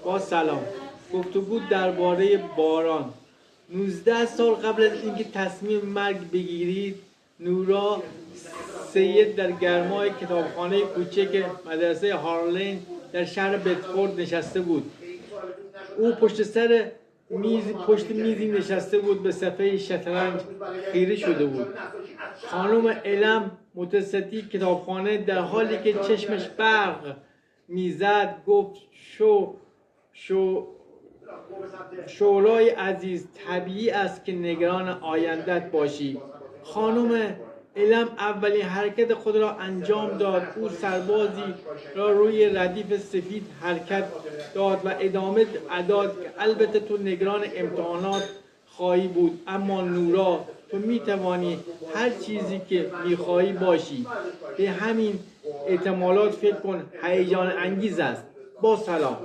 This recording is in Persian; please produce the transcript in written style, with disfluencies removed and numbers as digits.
با سلام. گفتگو درباره باران. 19 سال قبل از اینکه تصمیم مرگ بگیرید، نورا سید در گرمای کتابخانه کوچک مدرسه هارلین در شهر بتفورد نشسته بود. او پشت میزی نشسته بود، به صفحه شطرنج خیره شده بود. خانم الم متوسطی کتابخانه در حالی که چشمش برق میزد گفت شورای عزیز، طبیعی است که نگران آیندت باشی. خانم الم اولین حرکت خود را انجام داد. او سربازی را روی ردیف سفید حرکت داد و ادامه داد که البته تو نگران امتحانات خواهی بود، اما نورا، تو میتوانی هر چیزی که میخواهی باشی. به همین احتمالات فکر کن، هیجان انگیز است. با سلام.